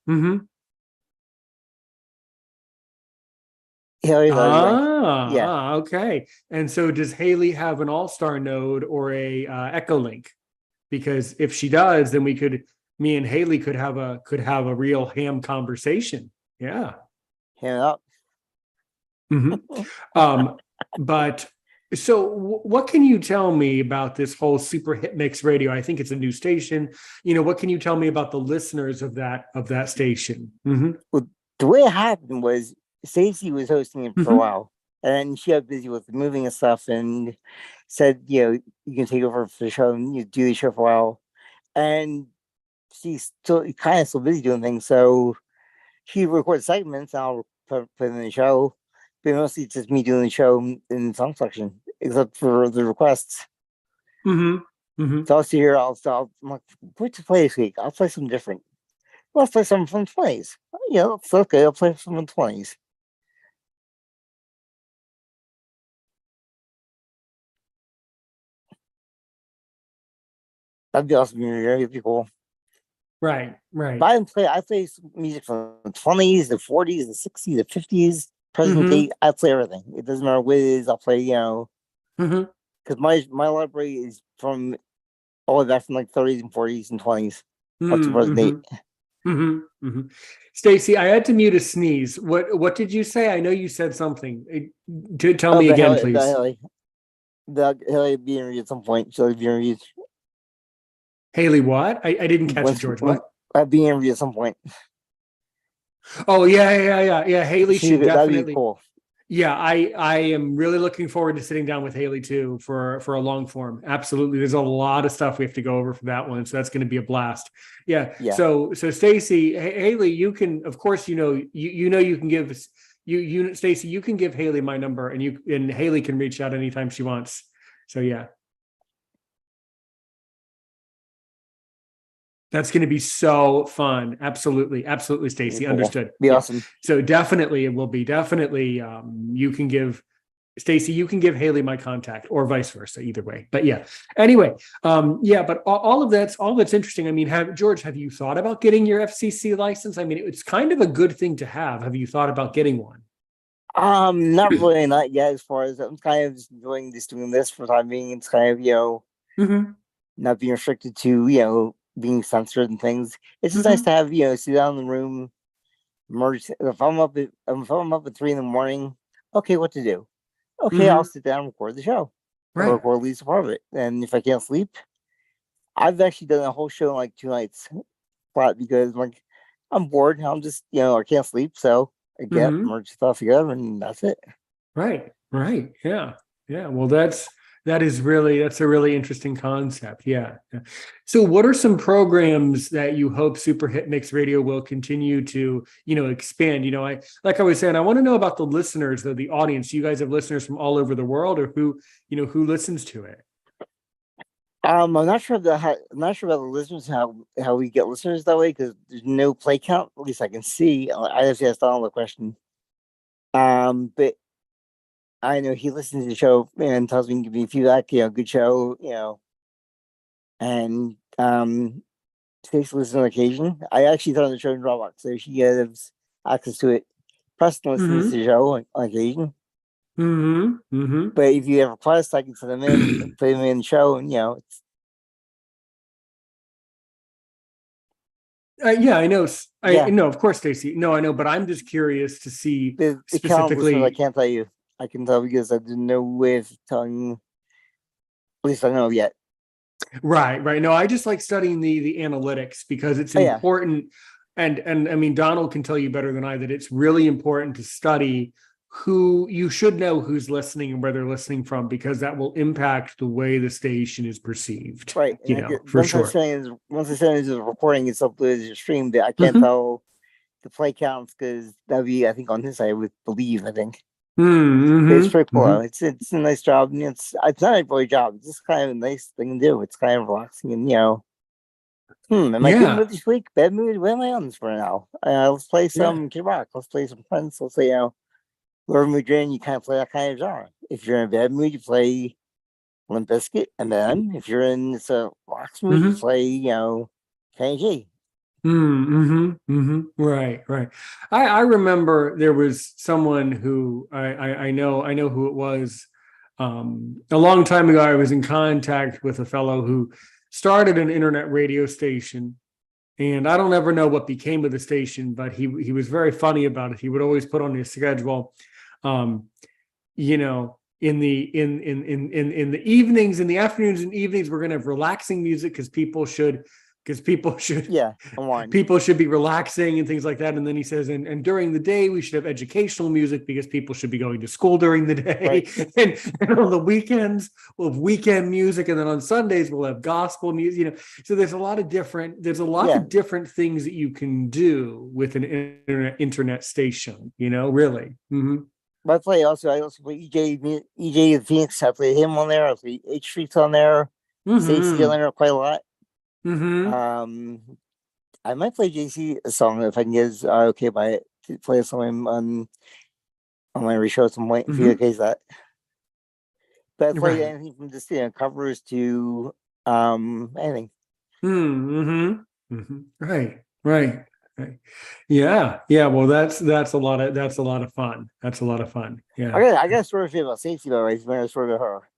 Okay. And so does Haylie have an all-star node or a Echo Link? Because if she does, then me and Haylie could have a real ham conversation. Yeah. Ham up. But so what can you tell me about this whole Super Hit Mix Radio? I think it's a new station. What can you tell me about the listeners of that station? Well, the way it happened was Stacey was hosting it for a while, and she got busy with moving and stuff, and said, you can take over for the show and you do the show for a while. And she's still busy doing things, so she records segments, and I'll put in the show. But mostly it's just me doing the show in the song section, except for the requests. So I'll see here. I'm like, what to play this week? I'll play something different. Let's play something from the 20s. It's okay. I'll play from the 20s. That'd be awesome. It'd be cool. Right. But I play music from the 20s, the 40s, the 60s, the 50s. Present day, I play everything. It doesn't matter what it is. I'll play, because my library is from all of that from like 30s and 40s and 20s up to present date. Stacey, I had to mute a sneeze. What did you say? I know you said something. Tell me again, please. The Haylie be interviewed at some point. She'll be interviewed. Haylie, what? I didn't catch it, George. What? I'll be interviewed at some point. Oh yeah. Haylie should definitely. That'd be cool. Yeah, I am really looking forward to sitting down with Haylie too for a long form. Absolutely, there's a lot of stuff we have to go over for that one, so that's going to be a blast. Yeah. So Stacey, Haylie, you can, of course, you can give Stacey, you can give Haylie my number, and Haylie can reach out anytime she wants. So yeah. That's going to be so fun. Absolutely, Stacey. Cool. Understood. Be awesome. So definitely, it will be you can give Stacey, you can give Haylie my contact, or vice versa, either way. But yeah, anyway, but all that's interesting. I mean, George, have you thought about getting your FCC license? I mean, it's kind of a good thing to have. Have you thought about getting one? Not really, not yet. As far as I'm kind of just enjoying doing this for the time being. It's kind of not being restricted to being censored and things. It's just nice to have sit down in the room, merge. If I'm up at 3 a.m, okay, what to do? Okay, I'll sit down and record the show. Right. Or record at least a part of it. And if I can't sleep, I've actually done a whole show in like 2 nights flat, because I'm bored. I'm just I can't sleep, so I get merge stuff together, and that's it. Right. Yeah. Well, that's a really interesting concept. Yeah. So what are some programs that you hope Super Hit Mix Radio will continue to, expand? Like I was saying, I want to know about the listeners, the audience. You guys have listeners from all over the world, or who listens to it? I'm not sure I'm not sure about the listeners how we get listeners that way because there's no play count. At least I can see. I just asked Donald the question. But I know he listens to the show and tells me, give me feedback. Good show. And Stacey listens on occasion. I actually throw the show in Dropbox, so she has access to it. Preston listens to the show on occasion. But if you have requests, I can send them in and put them in the show, and it's. Yeah, I know. I know, of course, Stacey. No, I know, but I'm just curious to see The specifically. I can't tell you. I can tell because I didn't know way of telling. At least I don't know yet. Right. No, I just like studying the analytics because it's important. And I mean, Donald can tell you better than I that it's really important to study who you should know who's listening and where they're listening from, because that will impact the way the station is perceived. Right. For sure. Once I send it as a recording, it's uploaded as streamed. I can't tell the play counts because that'd be, I think, on this I would believe. I think. It's pretty cool. It's a nice job, and it's not a really job. It's just kind of a nice thing to do. It's kind of relaxing, and am I good mood this week? Bad mood? What am I on this for now? Let's play some Kid Rock. Let's play some Prince. Let's say whatever mood you're in, you kind of play that kind of genre. If you're in a bad mood, you play Limp Bizkit, and then if you're in this rocks mood, you play K&G. Right. I remember there was someone who I know who it was. A long time ago, I was in contact with a fellow who started an internet radio station, and I don't ever know what became of the station, but he was very funny about it. He would always put on his schedule, in the evenings, in the afternoons and evenings, we're going to have relaxing music because people should be relaxing and things like that. And then he says, and during the day we should have educational music because people should be going to school during the day. Right. and on the weekends we'll have weekend music, and then on Sundays we'll have gospel music. So there's a lot of different things that you can do with an internet station. Really. I also play EJ the Phoenix. I play him on there. I play H Street's on there. Stacey on there quite a lot. I might play JC a song if I can get okay by it to play a song on my show at some point. If you okay with that, but I play anything from just covers to anything. Right. Yeah. Well, that's a lot of fun. Yeah. I got a story for you about Stacey, by the way. It's a story about her.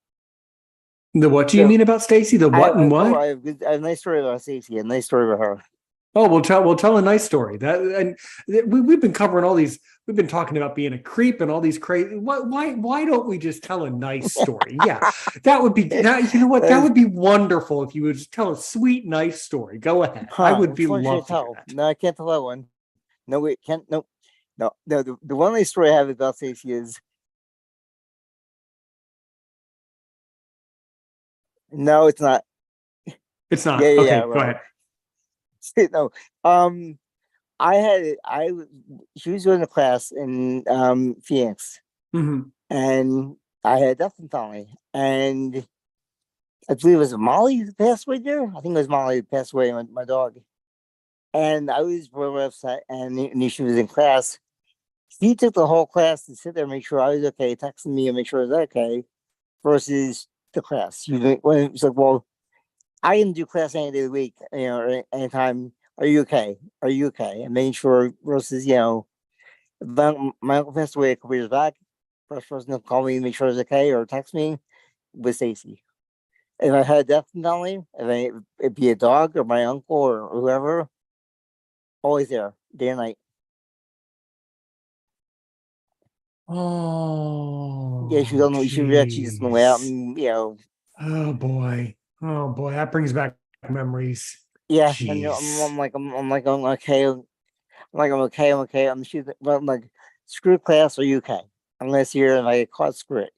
The what do you mean about Stacey? The what and what? I have a nice story about Stacey. A nice story about her. Oh, we'll tell a nice story. We've been covering all these. We've been talking about being a creep and all these crazy. Why don't we just tell a nice story? Yeah, that would be. You know what? That would be wonderful if you would just tell a sweet, nice story. Go ahead. I would be loved to tell. No, I can't tell that one. No, wait, can't. No. The one nice story I have about Stacey is. No, it's not. It's not. Okay, go ahead. No. She was doing a class in Phoenix. And I had death and family. And I believe it was Molly who passed away there. I think it was Molly who passed away, my dog. And I was really upset, and she was in class. She took the whole class to sit there and make sure I was okay, texting me and make sure I was okay, versus the class. It's like, well, I can do class any day of the week, or anytime. Are you okay? And making sure versus, my uncle passed away a couple years back. First person to call me and make sure I was okay or text me was Stacey. If I had death in family, it'd be a dog or my uncle or whoever, always there, day and night. Oh, yeah, she was actually just on the way out, and Oh boy, that brings back memories. Yeah, and I'm okay. I'm okay. I'm like, screw class, are you okay? Unless you're and I get caught, screw it.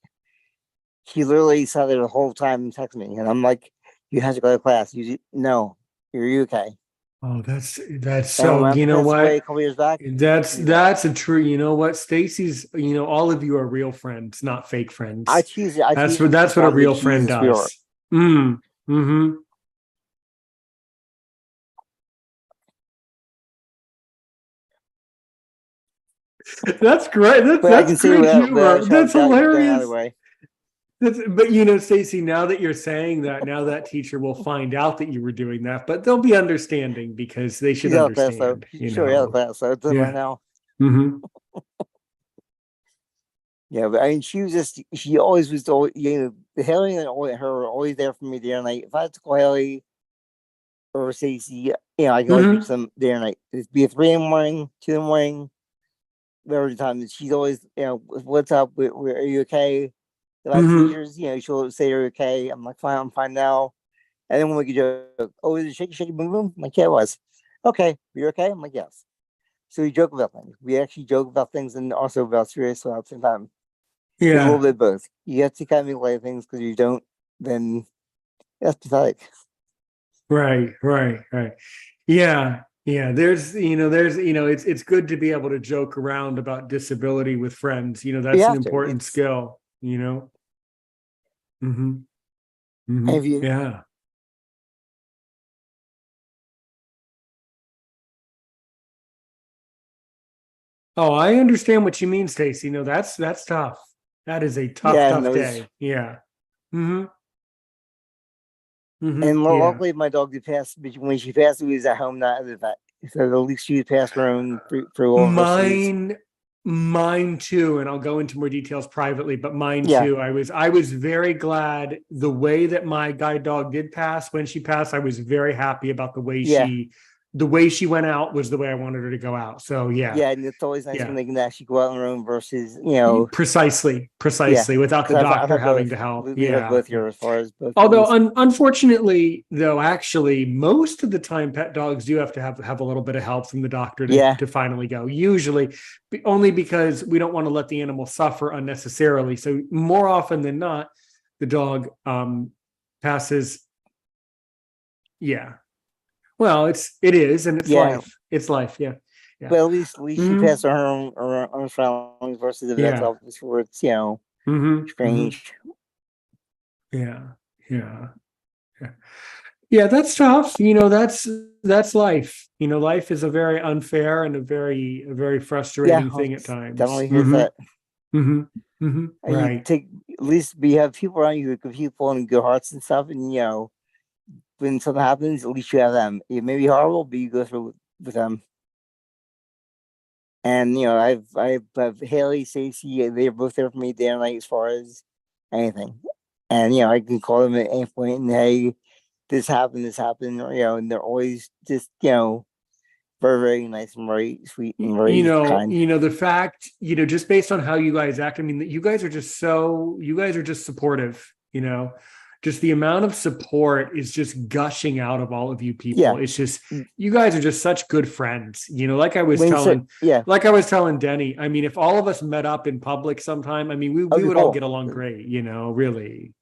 She literally sat there the whole time and texted me, and I'm like, you have to go to class. No, you okay? Oh, that's so. You know what? A couple years back. That's a true. You know what? Stacey's. All of you are real friends, not fake friends. I choose it. That's what a real friend does. Mm-hmm. That's great. But I That's can say great without a humor. shadow of That's a doubt, get them out of the hilarious. way. But you know, Stacey, now that you're saying that, now that teacher will find out that you were doing that, but they'll be understanding because they should She's out of class though. understand, you Sure, out of know. class, so it doesn't matter Yeah. now. Mm-hmm. Yeah, but I mean, she was just, she always was, always, Haley and her were always there for me there. And if I had to call Haley or Stacey, I can always reach Mm-hmm. them there. And it'd be 3 in the morning, 2 in the morning, every time. She's always, what's up? Are you okay? If I have Mm-hmm. seizures, she'll say, "Are you okay?" I'm like, "Fine, I'm fine now." And then when we could joke, "Oh, is it shaky, shaky, boom, boom?" I'm like, "Yeah, it was." "Okay, you're okay?" I'm like, "Yes." So we joke about things. We actually joke about things and also about serious at the same time. It's a little Yeah. bit of both. You have to kind of make light of things because you don't, then that's pathetic. Right. Right. Right. Yeah. Yeah. It's good to be able to joke around about disability with friends. You That's an have to. important It's skill, Mm-hmm. Mm-hmm. and if you Yeah. Oh, I understand what you mean, Stacey. No, that's tough. That is a tough, yeah, and tough those day. Yeah. Mm-hmm. Mm-hmm. and Yeah. luckily my dog did pass when she passed. We was at home, not at the vet. So at least she passed her own for all of her seeds. Mine too, and I'll go into more details privately, but mine Yeah, too. I was very glad the way that my guide dog did pass when she passed. I was very happy about yeah. the way she went out was the way I wanted her to go out. So yeah, Yeah, and it's always nice when yeah. they can actually go out on their own versus, Precisely, yeah. precisely, without the Because I've doctor had having both. to help. We've had Yeah, both yeah. here as far as both at Although least. unfortunately, though, actually, most of the time, pet dogs do have to have a little bit of help from the doctor to Yeah, to finally go. Usually, only because we don't want to let the animal suffer unnecessarily. So more often than not, the dog passes. Yeah. Well, it is, and it's yeah. life. It's life. Yeah. Yeah. But at least she Mhm. passed on her own surroundings versus the vet's Yeah. office where it's, Hmm. Hmm. strange. Yeah. Yeah. Yeah. Yeah, that's tough. That's life. Life is a very unfair and a very Yeah, frustrating thing at times. definitely is Hmm. that. Hmm. Hmm. And you Right. take, at least we have people around you with good people and good hearts and stuff. And, when something happens, at least you have them. It may be horrible, but you go through with them. And I've Haley, Stacey, they're both there for me day and night as far as anything. And I can call them at any point and, hey, this happened, and they're always just, very, very nice and very sweet and very kind. The fact, just based on how you guys act, I mean, you guys are just supportive, just the amount of support is just gushing out of all of you Yeah. people. It's just, you guys are just such good friends, Yeah. like I was telling Denny, I mean, if all of us met up in public sometime, I mean, we That'd be would all cool. get along great, really.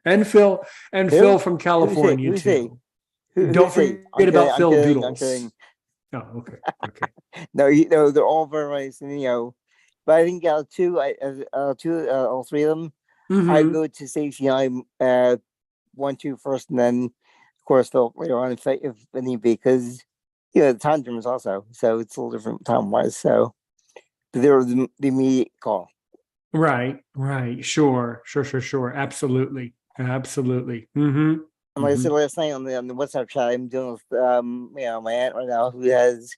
And Phil Who? from Who's he? California Who's he? too. Who's Don't he? forget I'm kidding. about I'm Phil kidding. I'm kidding. Doodles. Oh, okay. Okay. No, they're all very nice, and but I think out of two, all three of them, I Hmm. go to Stacey. I'm 1, 2 first, and then of course Phil later on if need be, because the time difference also, so it's a little different time wise. So but they were the immediate call. Right, right. Sure. Absolutely. Absolutely. Hmm. And like I Hmm. said last night on the WhatsApp chat, I'm dealing with my aunt right now who has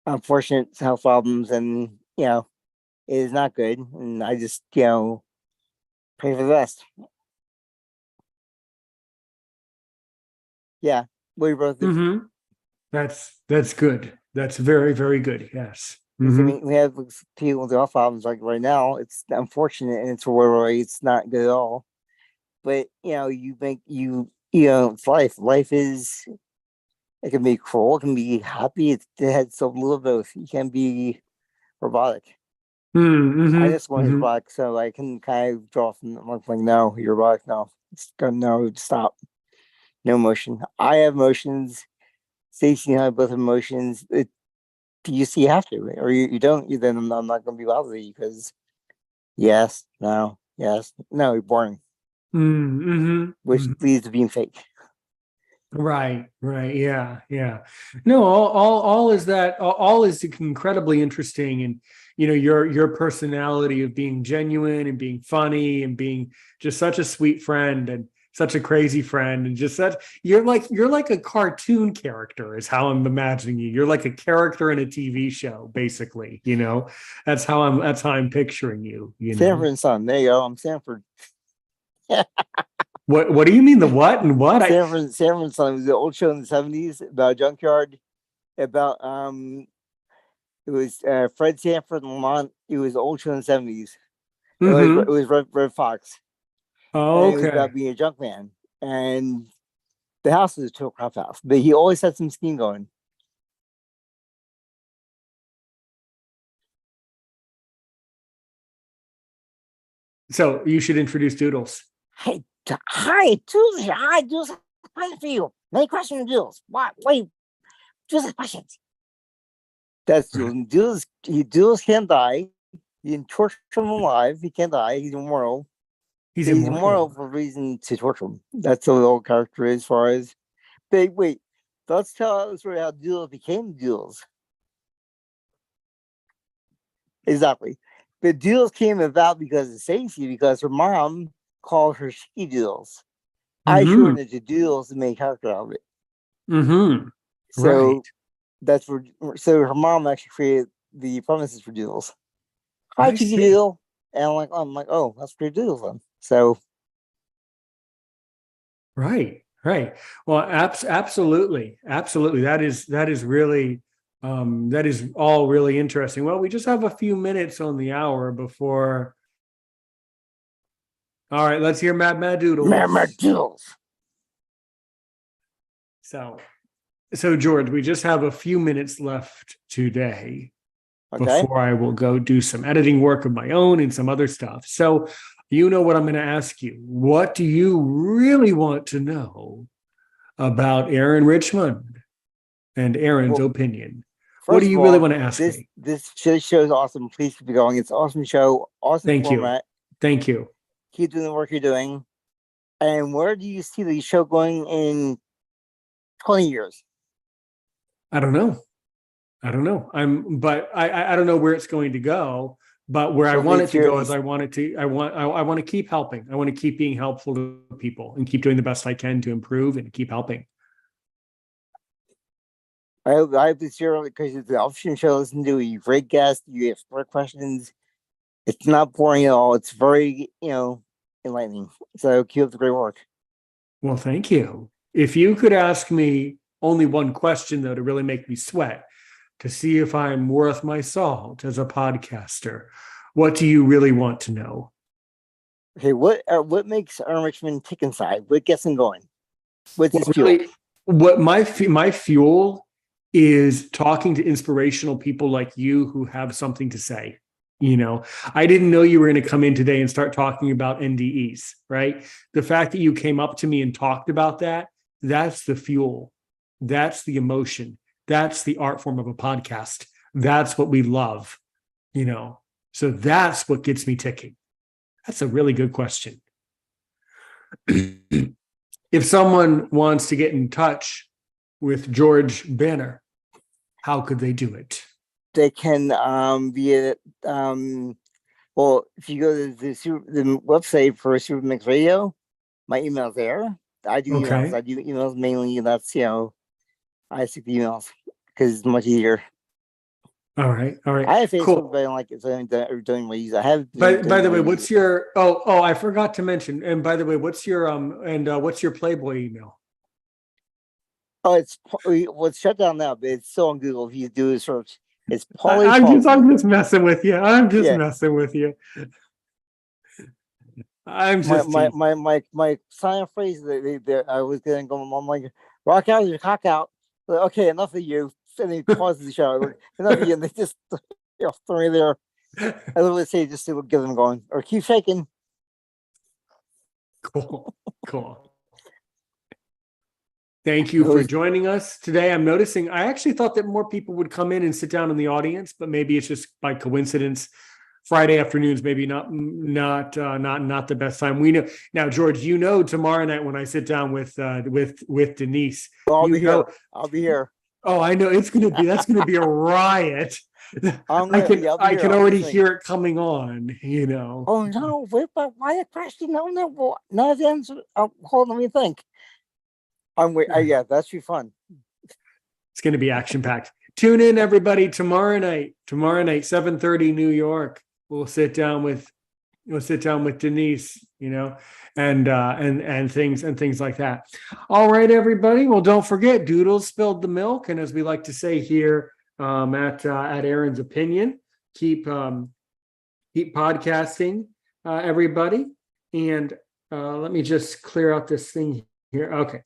unfortunate health problems, and it is not good. And I just pray for the best. Yeah, we both do. Hmm. That's good. That's very, very good. Yes. Because I Hmm. mean, we have people with health problems like right now. It's unfortunate, and it's not good at all. But it's life. Life is, it can be cruel, it can be happy. It has a little of both. You can be robotic. I Hmm. just want his Hmm. robotic, so I can kind of draw from them. Like, no, you're robotic. No, no, stop. No emotion. I have emotions. Stacey and I both have emotions. You see, you have to, or you don't. Then I'm not going to be bothered with you because yes, no, yes, no, you're boring. Mm-hmm. which leads to being fake. Right, right, yeah, yeah. No, all is that all is incredibly interesting, and your personality of being genuine and being funny and being just such a sweet friend and such a crazy friend and just such you're like a cartoon character is how I'm imagining you. You're like a character in a TV show, basically. That's how I'm picturing you. Sanford and Son. There you go. I'm Sanford. What do you mean the what and what? Sanford and Son was the old show in the 70s about a junkyard. About it was Fred Sanford and Lamont. It was the old show in the 70s. It was Red Fox. Oh, and it was about okay. being a junk man. And the house was a total crap house, but he always had some scheme going. So you should introduce Doodles. Hi, Doodles. Hi, Doodles. Question for you. Many questions, Doodles. What? Wait, Doodles questions. That's Doodles. Doodles can't die. You can torture him alive. He can't die. He's immortal. He's immortal for a reason to torture him. That's the old character as far as. But wait, let's tell the story how Doodles became Doodles. Exactly. But Doodles came about because of Stacey, because her mom called her She Doodles. I shortened it to Doodles and made a character out of it. So that's where. So her mom actually created the premises for Doodles. Hi, Cheeky Doodle. And I'm like, oh, that's pretty Doodles then. So. Right. Well, absolutely. That is really that is all really interesting. Well, we just have a few minutes on the hour before. All right, let's hear Mad Doodles. Mad Doodles. So George, we just have a few minutes left today before I will go do some editing work of my own and some other stuff. So you know what I'm going to ask you. What do you really want to know about Aaron Richmond and Aaron's opinion? What do you really want to ask me? This show is awesome. Please keep it going. It's an awesome show. Awesome format. Thank you. Keep doing the work you're doing. And where do you see the show going in 20 years? I don't know. I don't know where it's going to go. But where I want it to go is I want to keep helping. I want to keep being helpful to people and keep doing the best I can to improve and keep helping. I hope this year, because it's the option show, listen to you, great guests, you have smart questions. It's not boring at all. It's very, enlightening. So keep up the great work. Well, thank you. If you could ask me only one question, though, to really make me sweat, to see if I'm worth my salt as a podcaster, what do you really want to know? Okay, what makes Aaron Richmond tick inside? What gets him going? What's his fuel? What my fuel is talking to inspirational people like you who have something to say. I didn't know you were going to come in today and start talking about NDEs, right? The fact that you came up to me and talked about that's the fuel. That's the emotion. That's the art form of a podcast. That's what we love, So that's what gets me ticking. That's a really good question. If someone wants to get in touch with George Banner, how could they do it? They can via well, if you go to the website for Supermix Radio, my email's there. I do emails. I do emails mainly. That's I stick the emails because it's much easier. All right. I have Facebook, but I don't like it, so I don't really use it. I have. By the way, what's your? Oh, I forgot to mention. And by the way, what's your what's your Playboy email? Oh, it's shut down now, but it's still on Google. If you do a search, it's I'm just messing with you. Messing with you. I'm just my sign phrase. I was gonna go. I'm like, rock out your cock out. Like, okay, enough of you. And he pauses the show. Like, enough of you. And they just throw me there. I literally say just to get them going or keep shaking. Cool. Thank you for joining us today. I'm noticing I actually thought that more people would come in and sit down in the audience, but maybe it's just by coincidence. Friday afternoons, maybe not the best time. We know now, George. You know, tomorrow night when I sit down with Denise, I'll you be know, here. I'll be here. oh, I know that's gonna be a riot. I can already hear it coming on. You know. Oh no! But why a question? No, no. The answer. Hold on, let me think. Yeah, that should be fun. It's going to be action packed. Tune in, everybody, tomorrow night, 7:30 New York. We'll sit down with Denise, you know, and things like that. All right, everybody. Well, don't forget, Doodles spilled the milk, and as we like to say here at Aaron's Opinion, keep podcasting, everybody. And let me just clear out this thing here. Okay.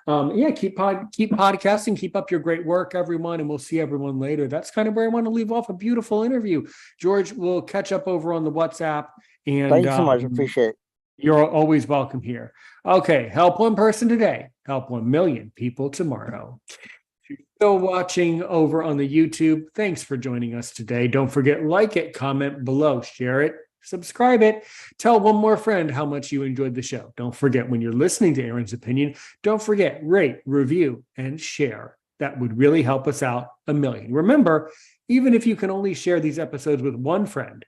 Keep podcasting, keep up your great work, everyone, and we'll see everyone later. That's kind of where I want to leave off a beautiful interview. George, we'll catch up over on the WhatsApp. And thank you so much. Appreciate it. You're always welcome here. Okay, help one person today, help 1 million people tomorrow. If you're still watching over on the YouTube, thanks for joining us today. Don't forget, like it, comment below, share it, subscribe it. Tell one more friend how much you enjoyed the show. Don't forget, when you're listening to Aaron's Opinion, don't forget, rate, review, and share. That would really help us out 1 million. Remember, even if you can only share these episodes with one friend,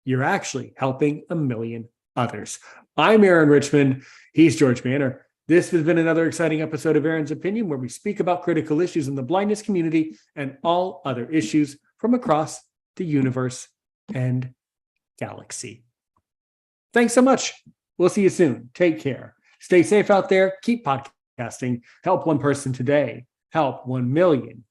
you're actually helping 1 million others. I'm Aaron Richmond. He's George Manor. This has been another exciting episode of Aaron's Opinion, where we speak about critical issues in the blindness community and all other issues from across the universe and galaxy. Thanks so much. We'll see you soon. Take care. Stay safe out there. Keep podcasting. Help one person today. Help 1 million